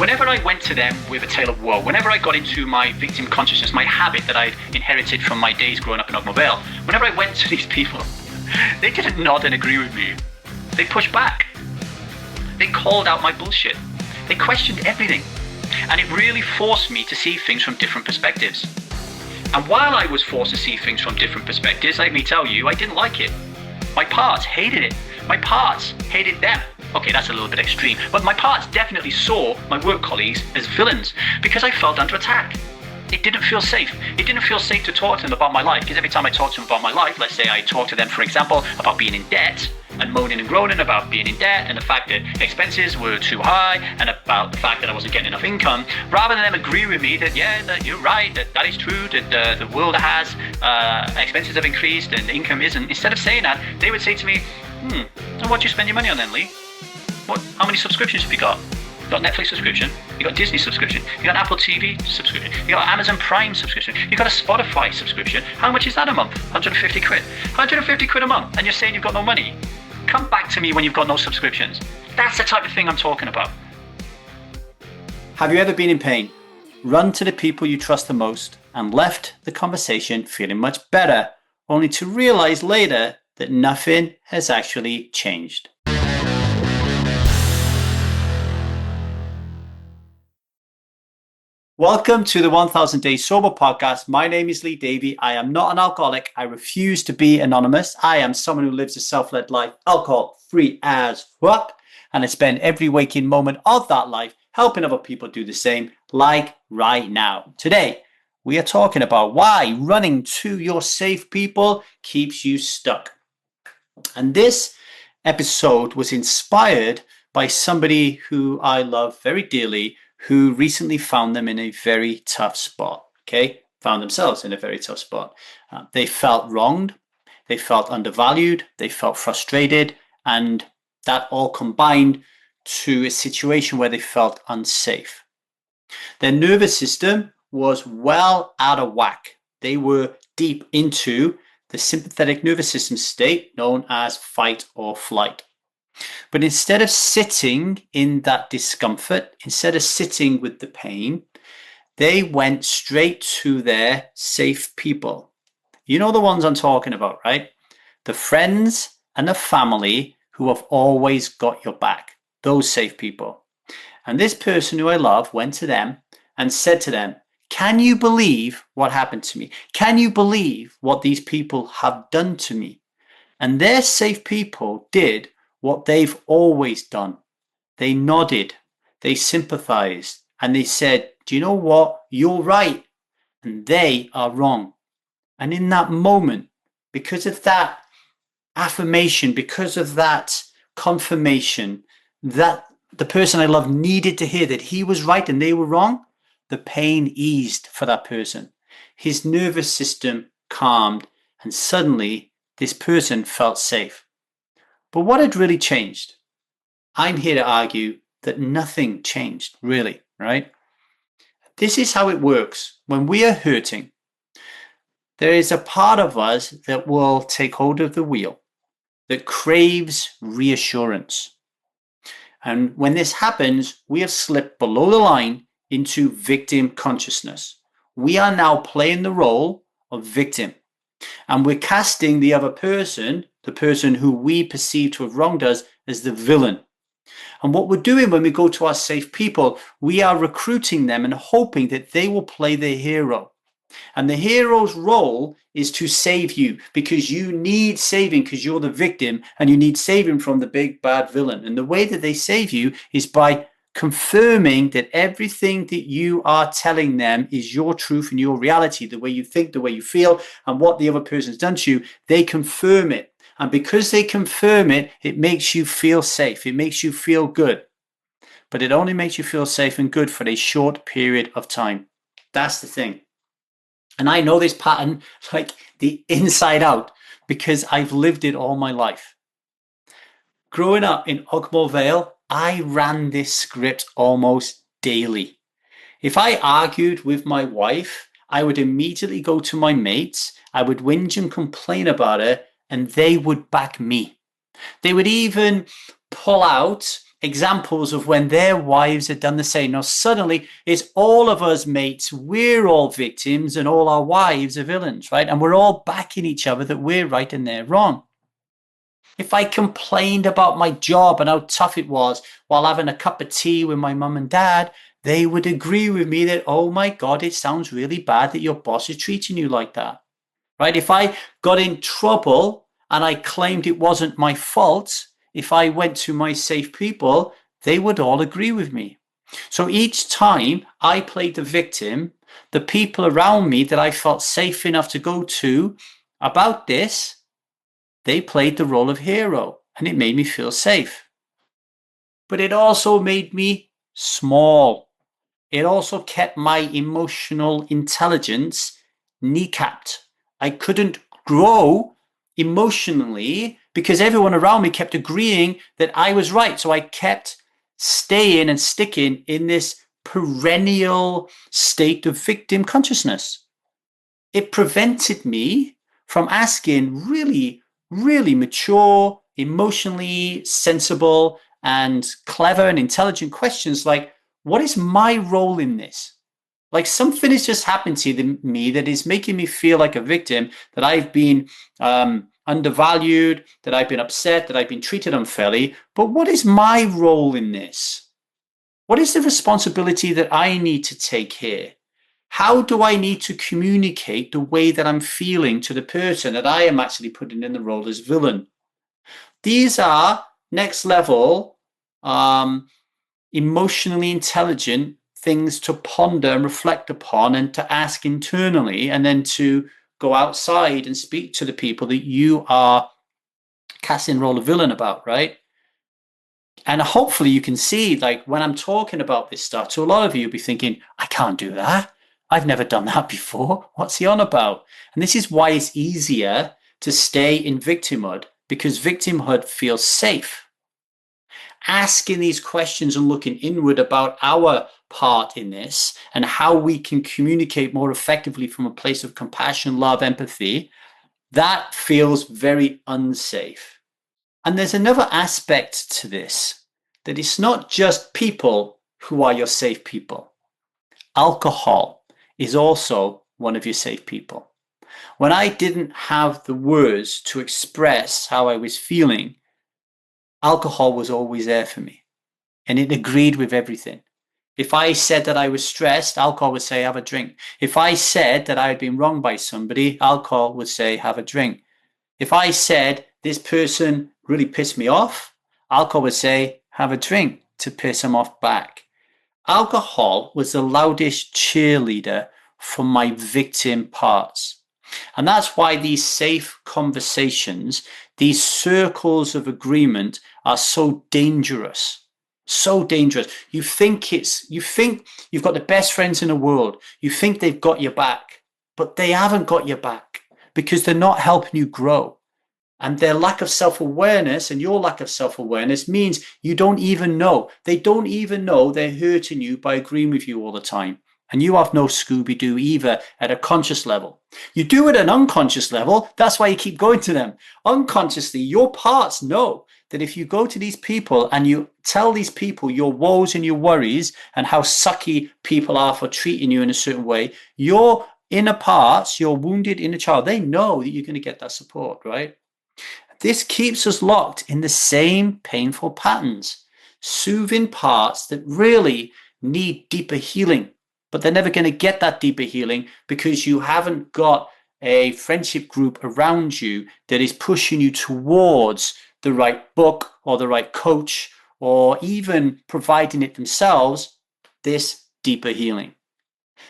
Whenever I went to them with a tale of woe, whenever I got into my victim consciousness, my habit that I'd inherited from my days growing up in Ogmore Vale, whenever I went to these people, they didn't nod and agree with me. They pushed back. They called out my bullshit. They questioned everything. And it really forced me to see things from different perspectives. And while I was forced to see things from different perspectives, let me tell you, I didn't like it. My parts hated it. My parts hated them. Okay, that's a little bit extreme, but my parts definitely saw my work colleagues as villains because I felt under attack. It didn't feel safe. It didn't feel safe to talk to them about my life, because every time I talked to them about my life, let's say I talked to them, for example, about being in debt and moaning and groaning about being in debt and the fact that expenses were too high and about the fact that I wasn't getting enough income, rather than them agree with me that, yeah, that you're right, that is true, that the world has, expenses have increased and income isn't. Instead of saying that, they would say to me, and what do you spend your money on then, Lee? How many subscriptions have you got? You got Netflix subscription, you got Disney subscription, you got Apple TV subscription, you got Amazon Prime subscription, you got a Spotify subscription. How much is that a month? 150 quid. 150 quid a month, and you're saying you've got no money? Come back to me when you've got no subscriptions. That's the type of thing I'm talking about. Have you ever been in pain, run to the people you trust the most, and left the conversation feeling much better, only to realize later that nothing has actually changed? Welcome to the 1000 Days Sober podcast. My name is Davy. I am not an alcoholic. I refuse to be anonymous. I am someone who lives a self-led life, alcohol-free as fuck, and I spend every waking moment of that life helping other people do the same, like right now. Today, we are talking about why running to your safe people keeps you stuck. And this episode was inspired by somebody who I love very dearly, who recently found them in a very tough spot, found themselves in a very tough spot. They felt wronged, they felt undervalued, they felt frustrated, and that all combined to a situation where they felt unsafe. Their nervous system was well out of whack. They were deep into the sympathetic nervous system state known as fight or flight. But instead of sitting in that discomfort, instead of sitting with the pain, they went straight to their safe people. You know the ones I'm talking about, right? The friends and the family who have always got your back. Those safe people. And this person who I love went to them and said to them, "Can you believe what happened to me? Can you believe what these people have done to me?" And their safe people did what they've always done. They nodded, they sympathized, and they said, "Do you know what? You're right, and they are wrong." And in that moment, because of that affirmation, because of that confirmation that the person I love needed to hear that he was right and they were wrong, the pain eased for that person. His nervous system calmed, and suddenly this person felt safe. But what had really changed? I'm here to argue that nothing changed, really, right? This is how it works. When we are hurting, there is a part of us that will take hold of the wheel, that craves reassurance. And when this happens, we have slipped below the line into victim consciousness. We are now playing the role of victim. And we're casting the other person, the person who we perceive to have wronged us, as the villain. And what we're doing when we go to our safe people, we are recruiting them and hoping that they will play the hero. And the hero's role is to save you because you need saving because you're the victim and you need saving from the big bad villain. And the way that they save you is by confirming that everything that you are telling them is your truth and your reality, the way you think, the way you feel, and what the other person's done to you. They confirm it. And because they confirm it, it makes you feel safe. It makes you feel good. But it only makes you feel safe and good for a short period of time. That's the thing. And I know this pattern like the inside out because I've lived it all my life. Growing up in Ogmore Vale, I ran this script almost daily. If I argued with my wife, I would immediately go to my mates, I would whinge and complain about it, and they would back me. They would even pull out examples of when their wives had done the same. Now, suddenly it's all of us mates. We're all victims and all our wives are villains, right? And we're all backing each other that we're right and they're wrong. If I complained about my job and how tough it was while having a cup of tea with my mum and dad, they would agree with me that, oh my God, it sounds really bad that your boss is treating you like that, right? If I got in trouble and I claimed it wasn't my fault, if I went to my safe people, they would all agree with me. So each time I played the victim, the people around me that I felt safe enough to go to about this, they played the role of hero, and it made me feel safe. But it also made me small. It also kept my emotional intelligence kneecapped. I couldn't grow emotionally because everyone around me kept agreeing that I was right. So I kept staying and sticking in this perennial state of victim consciousness. It prevented me from asking really mature, emotionally sensible, and clever and intelligent questions like, what is my role in this? Like something has just happened to me that is making me feel like a victim, that I've been undervalued, that I've been upset, that I've been treated unfairly. But what is my role in this? What is the responsibility that I need to take here? How do I need to communicate the way that I'm feeling to the person that I am actually putting in the role as villain? These are next level, emotionally intelligent things to ponder and reflect upon and to ask internally, and then to go outside and speak to the people that you are casting the role of villain about, right? And hopefully you can see, like when I'm talking about this stuff, to a lot of you, you'll be thinking, I can't do that. I've never done that before. What's he on about? And this is why it's easier to stay in victimhood, because victimhood feels safe. Asking these questions and looking inward about our part in this and how we can communicate more effectively from a place of compassion, love, empathy, that feels very unsafe. And there's another aspect to this, that it's not just people who are your safe people. Alcohol is also one of your safe people. When I didn't have the words to express how I was feeling, alcohol was always there for me, and it agreed with everything. If I said that I was stressed, alcohol would say, have a drink. If I said that I had been wronged by somebody, alcohol would say, have a drink. If I said this person really pissed me off, alcohol would say, have a drink to piss him off back. Alcohol was the loudest cheerleader for my victim parts. And that's why these safe conversations, these circles of agreement are so dangerous. So dangerous. You think you've got the best friends in the world. You think they've got your back, but they haven't got your back because they're not helping you grow. And their lack of self-awareness and your lack of self-awareness means you don't even know. They don't even know they're hurting you by agreeing with you all the time. And you have no Scooby-Doo either at a conscious level. You do it at an unconscious level. That's why you keep going to them. Unconsciously, your parts know that if you go to these people and you tell these people your woes and your worries and how sucky people are for treating you in a certain way, your inner parts, your wounded inner child, they know that you're going to get that support, right? This keeps us locked in the same painful patterns, soothing parts that really need deeper healing, but they're never going to get that deeper healing because you haven't got a friendship group around you that is pushing you towards the right book or the right coach, or even providing it themselves, this deeper healing.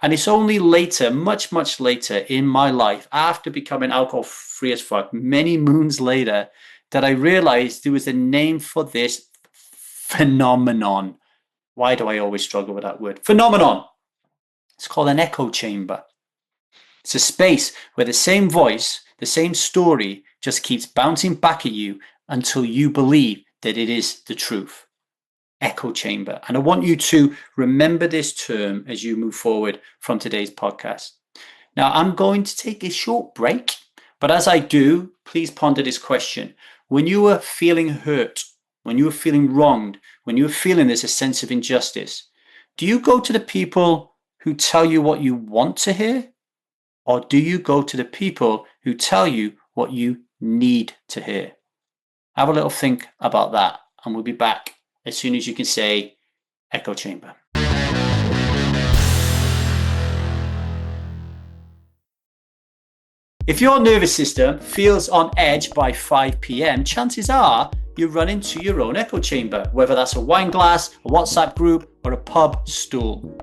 And it's only later, much later in my life, after becoming alcohol free as fuck, many moons later, that I realized there was a name for this phenomenon. Why do I always struggle with that word? Phenomenon. It's called an echo chamber. It's a space where the same voice, the same story, just keeps bouncing back at you until you believe that it is the truth. Echo chamber. And I want you to remember this term as you move forward from today's podcast. Now, I'm going to take a short break, but as I do, please ponder this question. When you are feeling hurt, when you are feeling wronged, when you are feeling there's a sense of injustice, do you go to the people who tell you what you want to hear? Or do you go to the people who tell you what you need to hear? Have a little think about that, and we'll be back as soon as you can say echo chamber. If your nervous system feels on edge by 5 p.m, chances are you run into your own echo chamber, whether that's a wine glass, a WhatsApp group, or a pub stool.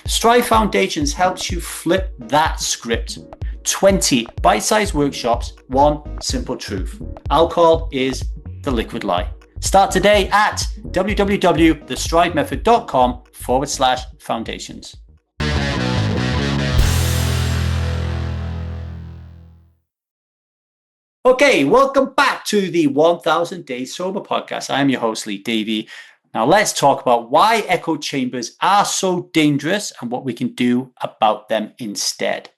Strive Foundations helps you flip that script. 20 bite-sized workshops, one simple truth. Alcohol is the liquid lie. Start today at www.thestrivemethod.com/foundations. Okay, welcome back to the 1000 Days Sober podcast. I am your host, Davy. Now let's talk about why echo chambers are so dangerous and what we can do about them instead.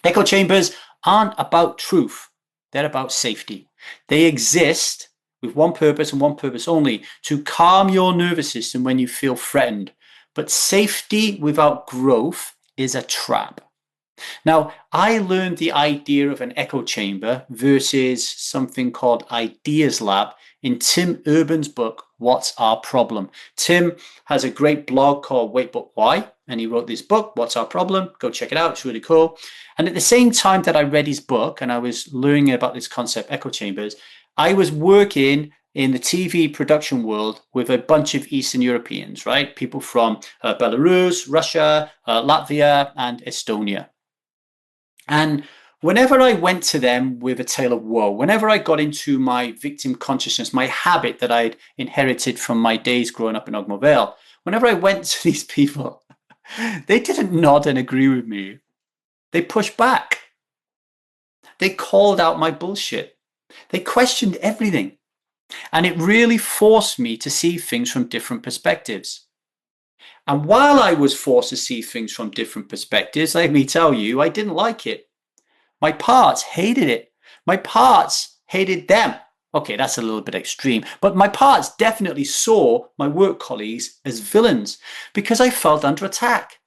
Echo chambers aren't about truth. They're about safety. They exist with one purpose and one purpose only: to calm your nervous system when you feel threatened. But safety without growth is a trap. Now, I learned the idea of an echo chamber versus something called Ideas Lab in Tim Urban's book, What's Our Problem? Tim has a great blog called Wait But Why, and he wrote this book, What's Our Problem? Go check it out, it's really cool. And at the same time that I read his book and I was learning about this concept, echo chambers, I was working in the TV production world with a bunch of Eastern Europeans, right? People from Belarus, Russia, Latvia, and Estonia. And whenever I went to them with a tale of woe, whenever I got into my victim consciousness, my habit that I'd inherited from my days growing up in Ogmore, whenever I went to these people, they didn't nod and agree with me. They pushed back. They called out my bullshit. They questioned everything. And it really forced me to see things from different perspectives. And while I was forced to see things from different perspectives, let me tell you, I didn't like it. My parts hated it. My parts hated them. Okay, that's a little bit extreme, but my parts definitely saw my work colleagues as villains because I felt under attack.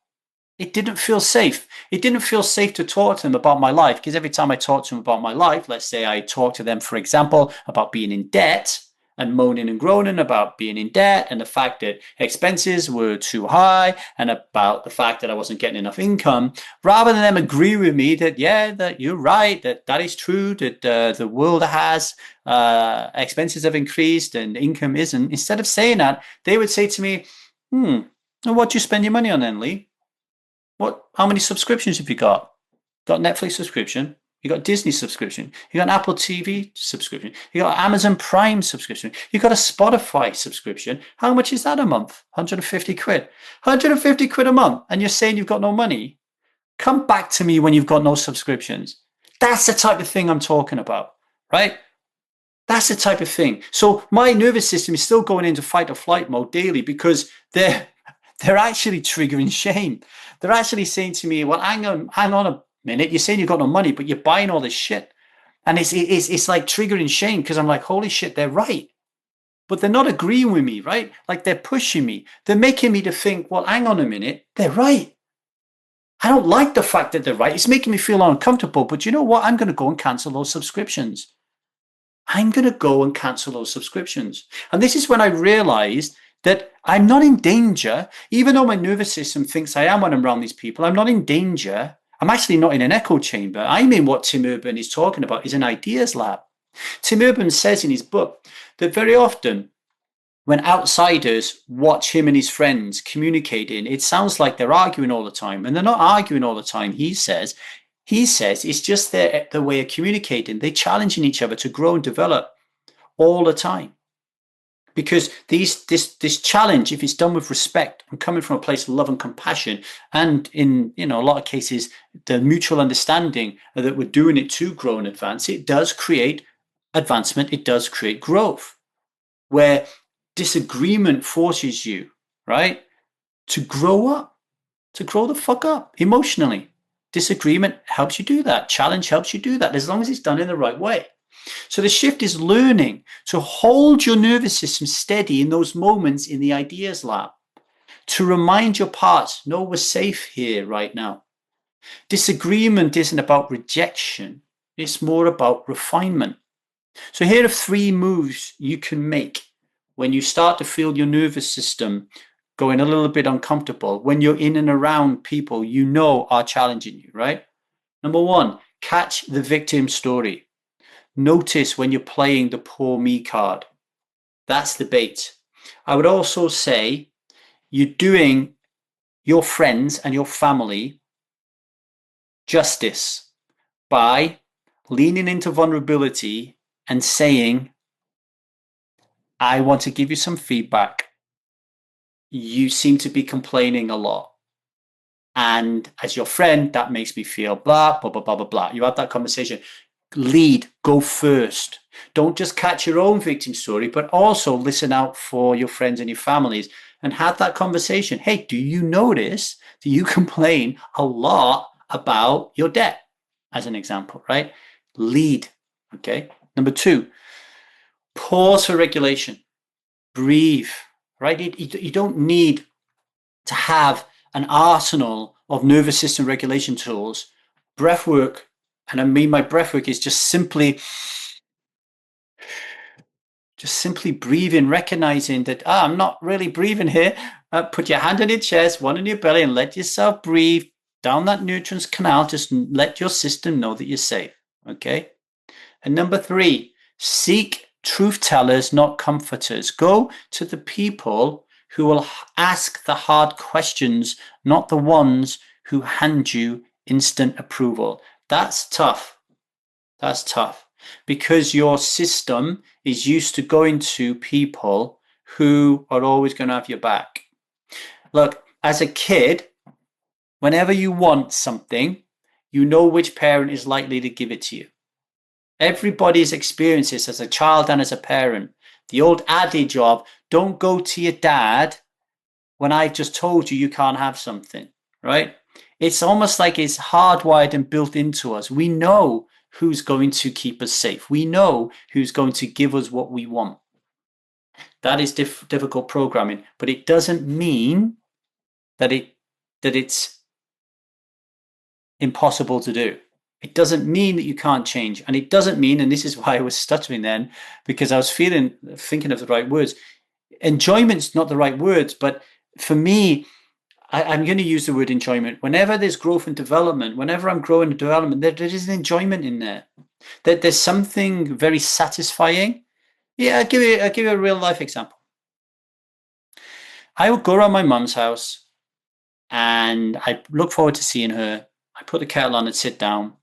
It didn't feel safe. It didn't feel safe to talk to them about my life because every time I talked to them about my life, let's say I talked to them, for example, about being in debt, and moaning and groaning about being in debt and the fact that expenses were too high and about the fact that I wasn't getting enough income, rather than them agree with me that, yeah, that you're right, that is true, that the world has expenses have increased and income isn't. Instead of saying that, they would say to me, what do you spend your money on then, Lee? How many subscriptions have you got? Got Netflix subscription? You got Disney subscription. You got an Apple TV subscription. You got Amazon Prime subscription. You got a Spotify subscription. How much is that a month? 150 quid. 150 quid a month. And you're saying you've got no money? Come back to me when you've got no subscriptions. That's the type of thing I'm talking about, right? That's the type of thing. So my nervous system is still going into fight or flight mode daily because they're actually triggering shame. They're actually saying to me, well, hang on a minute, you're saying you've got no money, but you're buying all this shit. And it's like triggering shame because I'm like, holy shit, they're right. But they're not agreeing with me, right? Like they're pushing me. They're making me to think, well, hang on a minute, they're right. I don't like the fact that they're right. It's making me feel uncomfortable. But you know what? I'm going to go and cancel those subscriptions. I'm going to go and cancel those subscriptions. And this is when I realized that I'm not in danger. Even though my nervous system thinks I am when I'm around these people, I'm not in danger. I'm actually not in an echo chamber. I'm in what Tim Urban is talking about, is an ideas lab. Tim Urban says in his book that very often when outsiders watch him and his friends communicating, it sounds like they're arguing all the time. And they're not arguing all the time, he says. He says it's just their way of communicating. They're challenging each other to grow and develop all the time. Because this challenge, if it's done with respect and coming from a place of love and compassion, and in a lot of cases, the mutual understanding that we're doing it to grow and advance, it does create advancement, it does create growth. Where disagreement forces you, right, to grow up, to grow the fuck up emotionally. Disagreement helps you do that. Challenge helps you do that, as long as it's done in the right way. So the shift is learning to hold your nervous system steady in those moments in the ideas lab, to remind your parts, no, we're safe here right now. Disagreement isn't about rejection. It's more about refinement. So here are 3 moves you can make when you start to feel your nervous system going a little bit uncomfortable, when you're in and around people you know are challenging you, right? Number 1, catch the victim story. Notice when you're playing the poor me card. That's the bait. I would also say you're doing your friends and your family justice by leaning into vulnerability and saying, I want to give you some feedback. You seem to be complaining a lot. And as your friend, that makes me feel blah, blah, blah, blah, blah, blah. You have that conversation. Lead, go first. Don't just catch your own victim story, but also listen out for your friends and your families and have that conversation. Hey, do you notice, do you complain a lot about your debt? As an example, right? Lead, okay? Number 2, pause for regulation. Breathe, right? You don't need to have an arsenal of nervous system regulation tools. Breath work, and I mean my breath work is just simply breathing, recognizing that I'm not really breathing here. Put your hand on your chest, one on your belly, and let yourself breathe down that nutrients canal. Just let your system know that you're safe. Okay. And number 3, seek truth tellers, not comforters. Go to the people who will ask the hard questions, not the ones who hand you instant approval. That's tough. That's tough because your system is used to going to people who are always going to have your back. Look, as a kid, whenever you want something, you know which parent is likely to give it to you. Everybody's experiences as a child and as a parent. The old adage of don't go to your dad when I just told you can't have something, right? It's almost like it's hardwired and built into us. We know who's going to keep us safe. We know who's going to give us what we want. That is difficult programming, but it doesn't mean that it's impossible to do. It doesn't mean that you can't change. And it doesn't mean, and this is why I was stuttering then, because I was thinking of the right words. Enjoyment's not the right words, but for me, I'm going to use the word enjoyment. Whenever there's growth and development, whenever I'm growing and development, there is an enjoyment in there. There's something very satisfying. Yeah, I'll give you a real life example. I would go around my mum's house and I look forward to seeing her. I put the kettle on and sit down.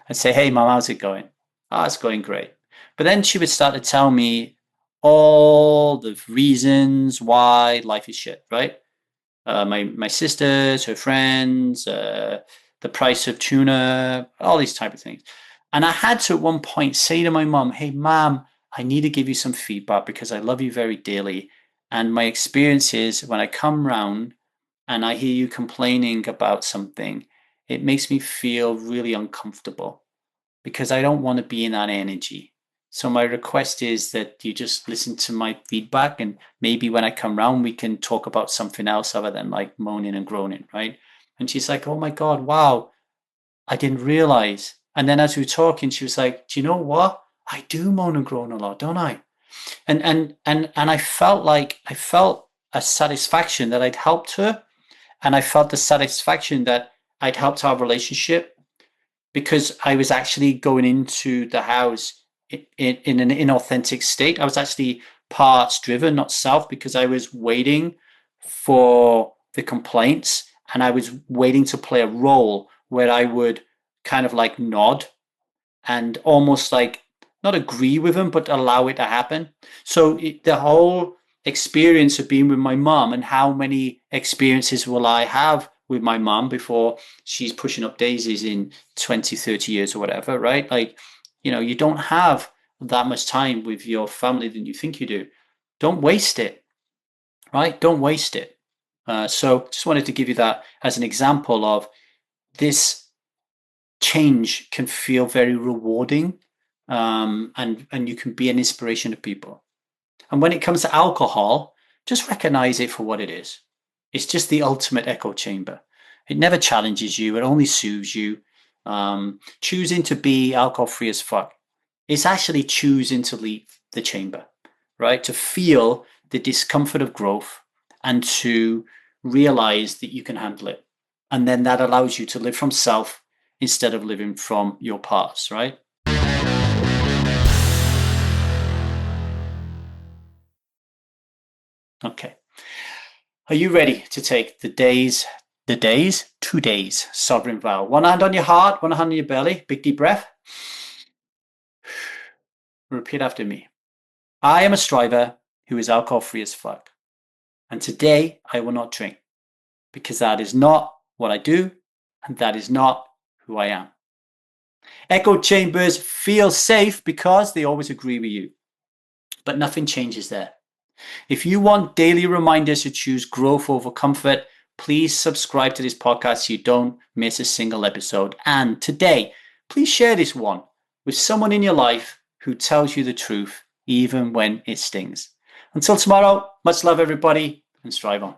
I'd say, hey, Mum, how's it going? Oh, it's going great. But then she would start to tell me all the reasons why life is shit, right? My sisters, her friends, the price of tuna, all these type of things. And I had to at one point say to my mum, hey, Mom, I need to give you some feedback because I love you very dearly. And my experience is when I come round and I hear you complaining about something, it makes me feel really uncomfortable because I don't want to be in that energy. So my request is that you just listen to my feedback and maybe when I come round, we can talk about something else other than like moaning and groaning, right? And she's like, oh my God, wow, I didn't realize. And then as we were talking, she was like, do you know what? I do moan and groan a lot, don't I? And I felt a satisfaction that I'd helped her. And I felt the satisfaction that I'd helped our relationship because I was actually going into the house in an inauthentic state. I was actually parts driven, not self, because I was waiting for the complaints and I was waiting to play a role where I would kind of like nod and almost like not agree with them, but allow it to happen. So the whole experience of being with my mom and how many experiences will I have with my mom before she's pushing up daisies in 20, 30 years or whatever, right? Like, you don't have that much time with your family than you think you do. Don't waste it, right? Don't waste it. So just wanted to give you that as an example of this change can feel very rewarding and you can be an inspiration to people. And when it comes to alcohol, just recognize it for what it is. It's just the ultimate echo chamber. It never challenges you. It only soothes you. Choosing to be alcohol free as fuck. It's actually choosing to leave the chamber, right? To feel the discomfort of growth and to realize that you can handle it. And then that allows you to live from self instead of living from your past, right? Okay. Are you ready to take the 2 days sovereign vow? One hand on your heart, one hand on your belly. Big deep breath. Repeat after me. I am a striver who is alcohol free as fuck. And today I will not drink because that is not what I do and that is not who I am. Echo chambers feel safe because they always agree with you, but nothing changes there. If you want daily reminders to choose growth over comfort, please subscribe to this podcast so you don't miss a single episode. And today, please share this one with someone in your life who tells you the truth, even when it stings. Until tomorrow, much love, everybody, and strive on.